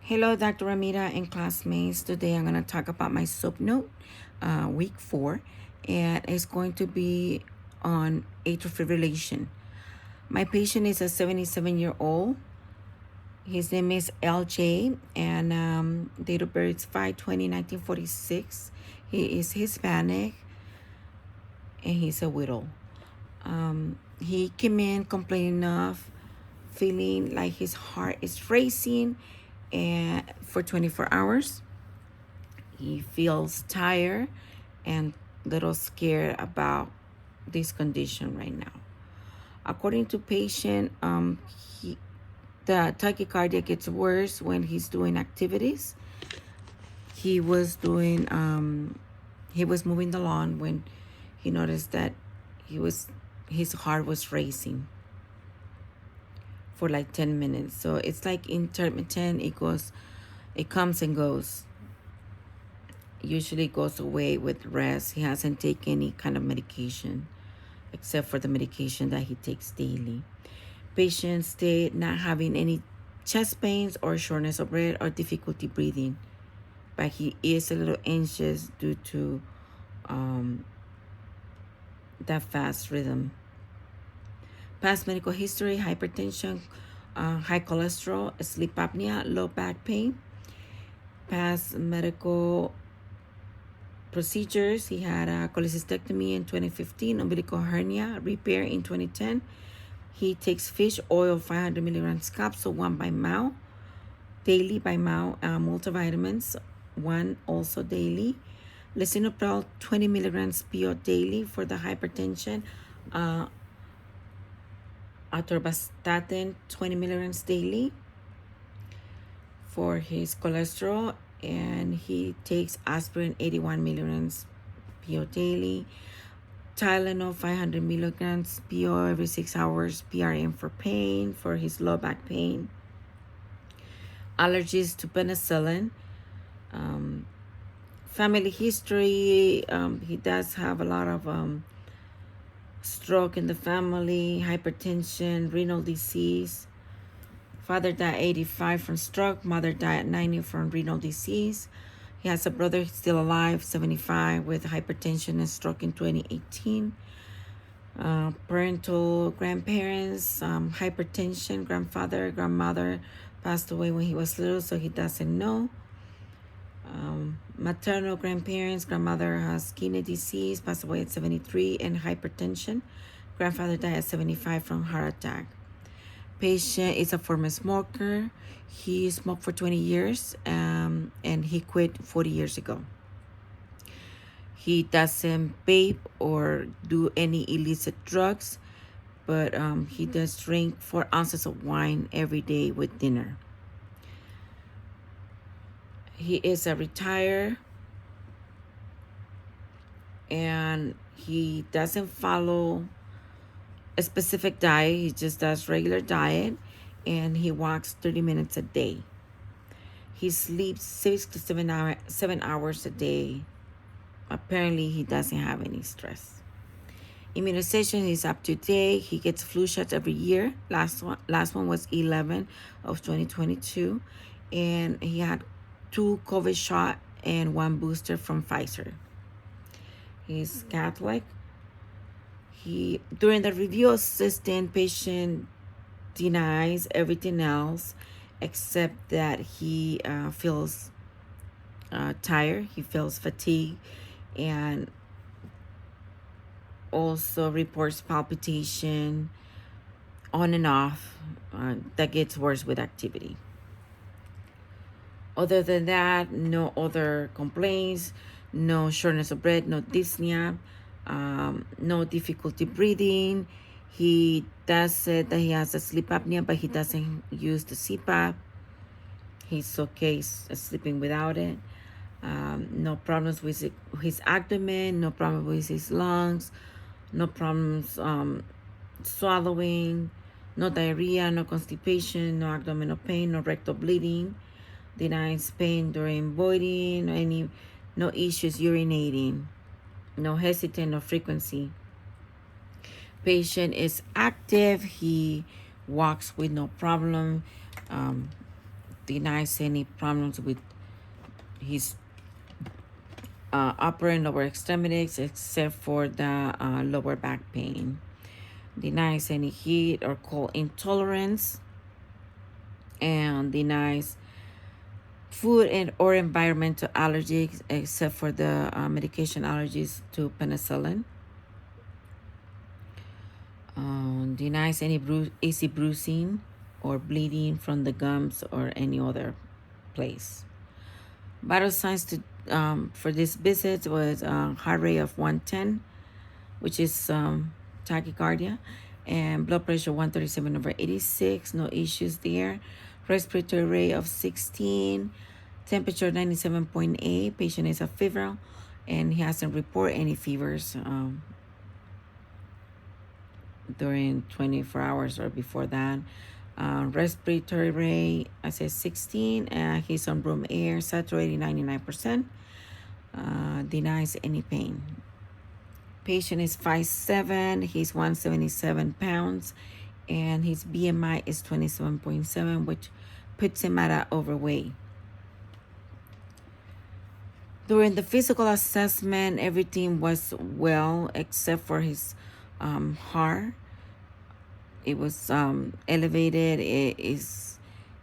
Hello, Dr. Ramita and classmates. Today I'm going to talk about my subnote, week 4, and it's going to be on atrial fibrillation. My patient is a 77-year-old. His name is LJ, and date of birth is 5/20/1946. He is Hispanic, and he's a widow. He came in complaining of feeling like his heart is racing and for 24 hours. He feels tired and little scared about this condition right now. According to patient, he, the tachycardia gets worse when he's doing activities. He was doing, he was mowing the lawn when he noticed that his heart was racing for like 10 minutes. So it's like intermittent. It comes and goes. Usually goes away with rest. He hasn't taken any kind of medication except for the medication that he takes daily. Patient stay not having any chest pains or shortness of breath or difficulty breathing, but he is a little anxious due to that fast rhythm. Past medical history: hypertension, high cholesterol, sleep apnea, low back pain. Past medical procedures: he had a cholecystectomy in 2015, umbilical hernia repair in 2010. He takes fish oil 500 milligrams capsule, one by mouth, daily by mouth, multivitamins, one also daily. Lisinopril 20 milligrams PO daily for the hypertension. Atorvastatin 20 milligrams daily for his cholesterol, and he takes aspirin 81 milligrams PO daily. Tylenol 500 milligrams PO every 6 hours, PRN for pain, for his low back pain. Allergies to penicillin. Family history: he does have a lot of stroke in the family, hypertension, renal disease. Father died 85 from stroke, mother died at 90 from renal disease. He has a brother still alive, 75, with hypertension and stroke in 2018. Parental grandparents: hypertension, grandfather, grandmother passed away when he was little, so he doesn't know. Maternal grandparents: grandmother has kidney disease, passed away at 73, and hypertension. Grandfather died at 75 from heart attack. Patient is a former smoker. He smoked for 20 years, and he quit 40 years ago. He doesn't vape or do any illicit drugs, but he does drink 4 ounces of wine every day with dinner. He is a retired, and he doesn't follow a specific diet. He just does regular diet, and he walks 30 minutes a day. He sleeps 6 to 7 hours a day. Apparently, he doesn't have any stress. Immunization is up to date. He gets flu shots every year. Last one was 11 of 2022, and he had 2 COVID shot and 1 booster from Pfizer. He's Catholic. During the review assistant, patient denies everything else except that he feels tired. He feels fatigue, and also reports palpitation on and off that gets worse with activity. Other than that, no other complaints, no shortness of breath, no dyspnea, no difficulty breathing. He does say that he has a sleep apnea, but he doesn't use the CPAP. He's okay sleeping without it. No problems with his abdomen, no problem with his lungs, no problems swallowing, no diarrhea, no constipation, no abdominal pain, no rectal bleeding, denies pain during voiding, no issues urinating, no hesitant, no frequency. Patient is active. He walks with no problem. denies any problems with his upper and lower extremities except for the lower back pain. Denies any heat or cold intolerance, and denies food and or environmental allergies except for the medication allergies to penicillin. Denies any AC bruising or bleeding from the gums or any other place. Vital signs to for this visit was heart rate of 110, which is tachycardia, and blood pressure 137/86, no issues there. Respiratory rate of 16, temperature 97.8. Patient is a fever, and he hasn't reported any fevers during 24 hours or before that. Respiratory rate, I said 16. He's on room air, saturated 99%. Denies any pain. Patient is 5'7". He's 177 pounds, and his BMI is 27.7, which puts him at an overweight. During the physical assessment, everything was well except for his heart. It was elevated.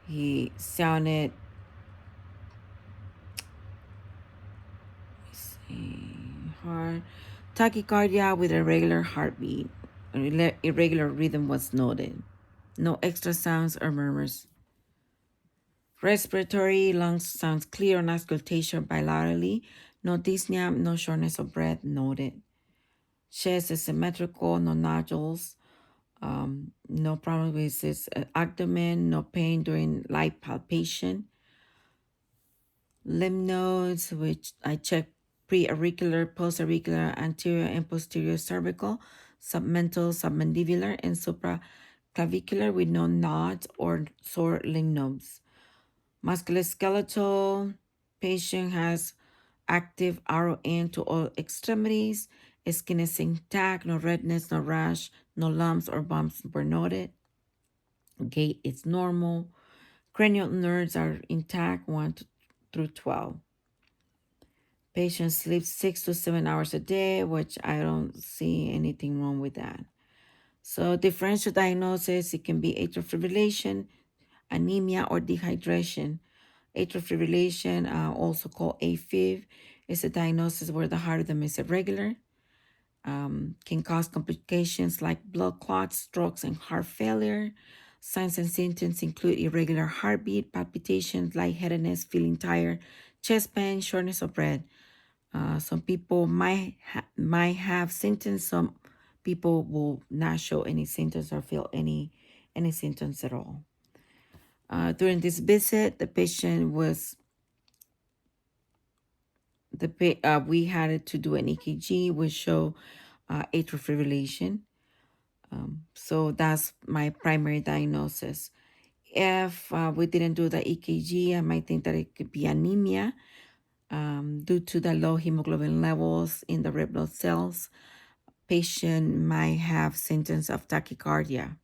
He sounded, heart tachycardia with a regular heartbeat. Irregular rhythm was noted. No extra sounds or murmurs. Respiratory, lungs sounds clear on auscultation bilaterally. No dyspnea, no shortness of breath noted. Chest is symmetrical, no nodules. No problem with his abdomen, no pain during light palpation. Lymph nodes, which I checked pre-auricular, post-auricular, anterior and posterior cervical, submental, submandibular, and supraclavicular with no nodes or sore lymph nodes. Musculoskeletal, patient has active RON to all extremities. Skin is intact, no redness, no rash, no lumps or bumps were noted. Gait is normal. Cranial nerves are intact, 1 through 12. Patient sleeps 6 to 7 hours a day, which I don't see anything wrong with that. So differential diagnosis, it can be atrial fibrillation, anemia, or dehydration. Atrial fibrillation, also called AFib, is a diagnosis where the heart rhythm is irregular. Can cause complications like blood clots, strokes, and heart failure. Signs and symptoms include irregular heartbeat, palpitations, lightheadedness, feeling tired, chest pain, shortness of breath. Some people might have symptoms. Some people will not show any symptoms or feel any symptoms at all. During this visit, the patient was we had to do an EKG, which show atrial fibrillation. So that's my primary diagnosis. If we didn't do the EKG, I might think that it could be anemia due to the low hemoglobin levels in the red blood cells. Patient might have symptoms of tachycardia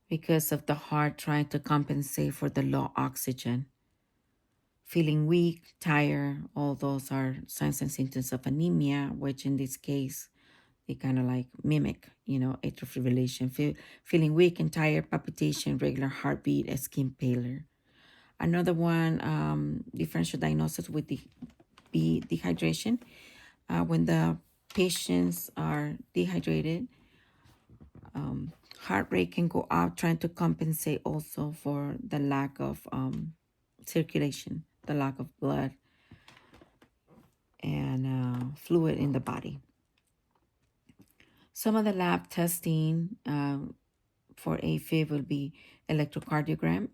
because of the heart trying to compensate for the low oxygen. Feeling weak, tired, all those are signs and symptoms of anemia, which in this case, they kind of like mimic, atrial fibrillation. Feeling weak and tired, palpitation, regular heartbeat, skin pallor. Another one, differential diagnosis would be dehydration. When the patients are dehydrated, heart rate can go up, trying to compensate also for the lack of circulation, the lack of blood and fluid in the body. Some of the lab testing for AFib will be electrocardiogram,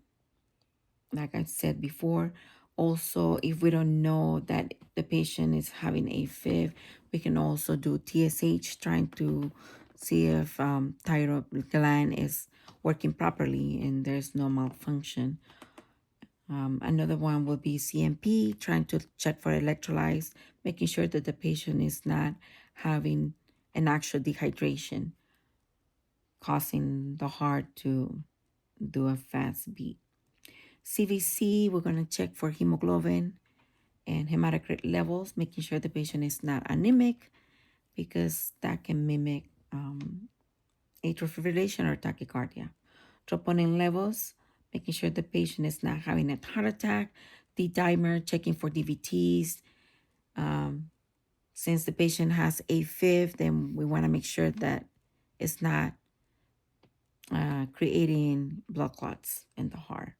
like I said before. Also, if we don't know that the patient is having AFib, we can also do TSH, trying to see if thyroid gland is working properly and there's no malfunction. Another one will be CMP, trying to check for electrolytes, making sure that the patient is not having an actual dehydration, causing the heart to do a fast beat. CVC, we're going to check for hemoglobin and hematocrit levels, making sure the patient is not anemic because that can mimic atrial fibrillation or tachycardia. Troponin levels, making sure the patient is not having a heart attack. D-dimer, checking for DVTs. Since the patient has AFib, then we want to make sure that it's not creating blood clots in the heart.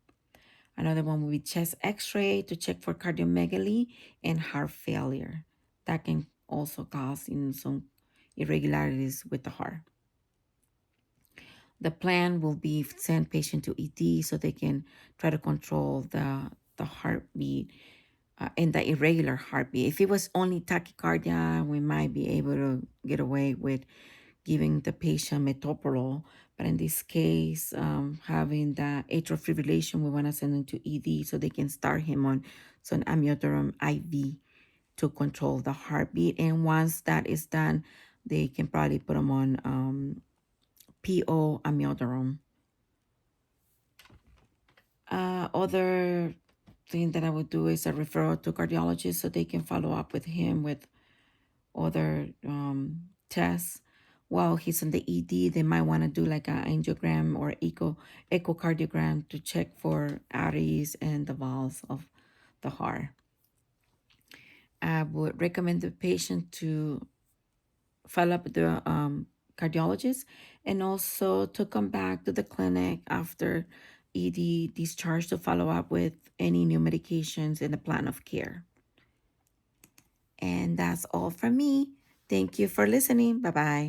Another one will be chest x-ray to check for cardiomegaly and heart failure. That can also cause some irregularities with the heart. The plan will be send patient to ED so they can try to control the heartbeat and the irregular heartbeat. If it was only tachycardia, we might be able to get away with giving the patient metoprolol. But in this case, having the atrial fibrillation, we want to send them to ED so they can start him on some amiodarone IV to control the heartbeat. And once that is done, they can probably put them on PO amiodarone. Other thing that I would do is a referral to cardiologist so they can follow up with him with other tests. While he's in the ED, they might want to do like an angiogram or echocardiogram to check for arteries and the valves of the heart. I would recommend the patient to follow up with the cardiologist and also to come back to the clinic after ED discharge to follow up with any new medications in the plan of care. And that's all from me. Thank you for listening. Bye-bye.